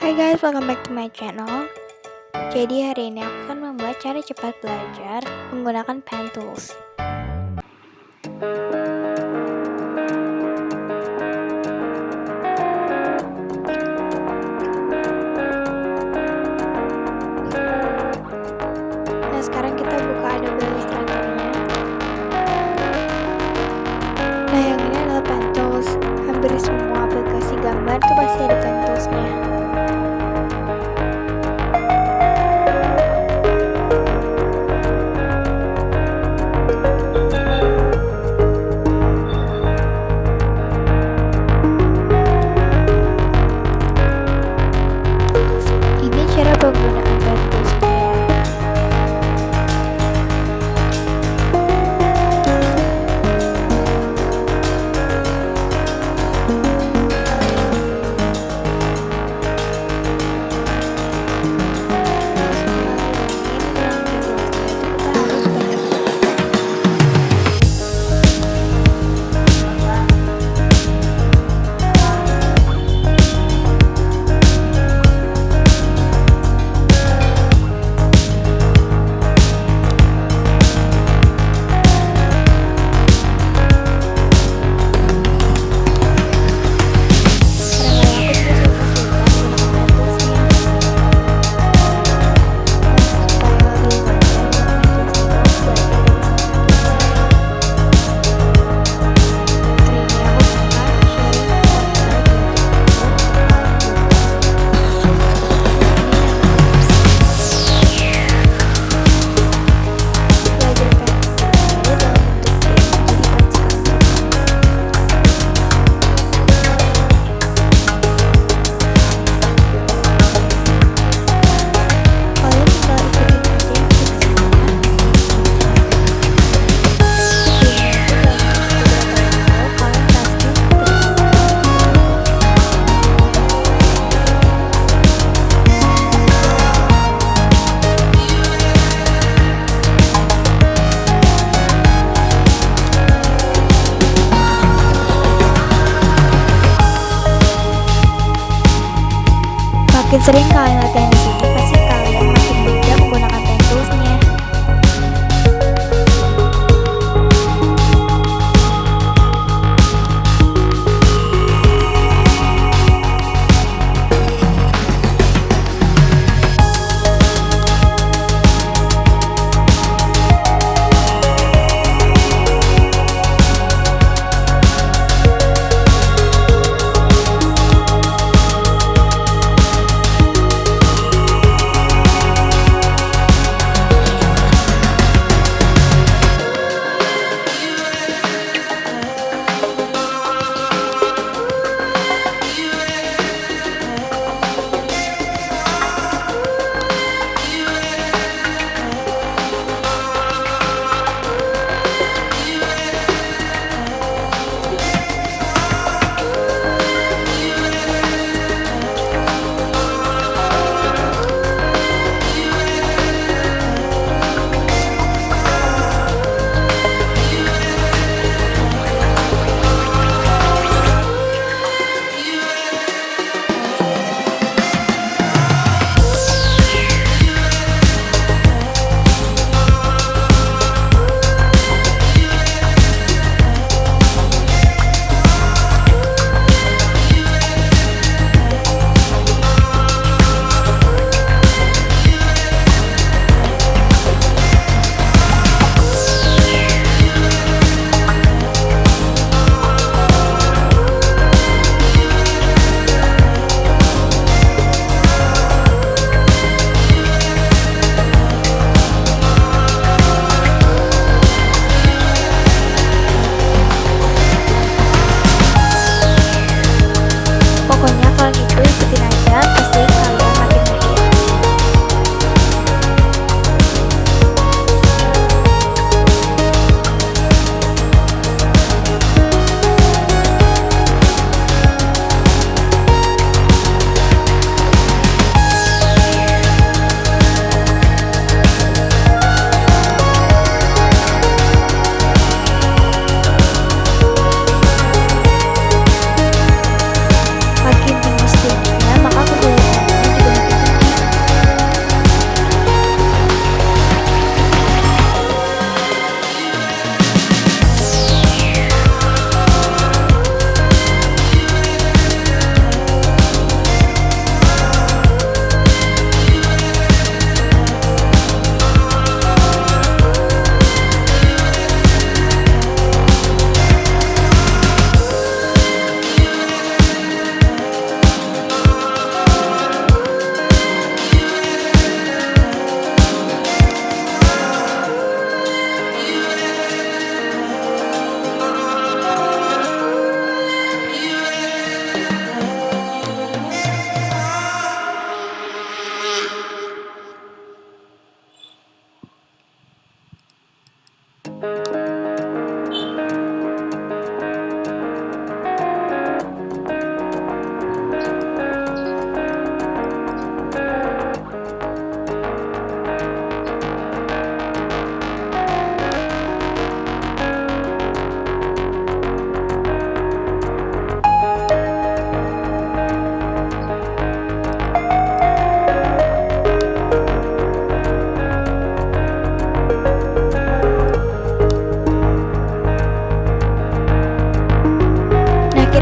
Hai guys, welcome back to my channel. Jadi hari ini aku akan membuat cara cepat belajar menggunakan pen tools. Nah, sekarang kita buka Adobe Illustrator-nya. Nah, yang ini adalah pen tools. Hampir semua aplikasi gambar itu pasti ada pen tools-nya. Cara penggunaan pen toolsnya. Makin sering kalian latihan di sini, pasti kalian makin mudah menggunakan pen toolsnya.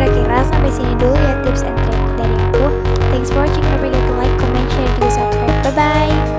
Kira-kira sampai sini dulu ya tips and trick dari aku. Thanks for watching. Don't forget to like, comment, share, juga subscribe. Bye-bye.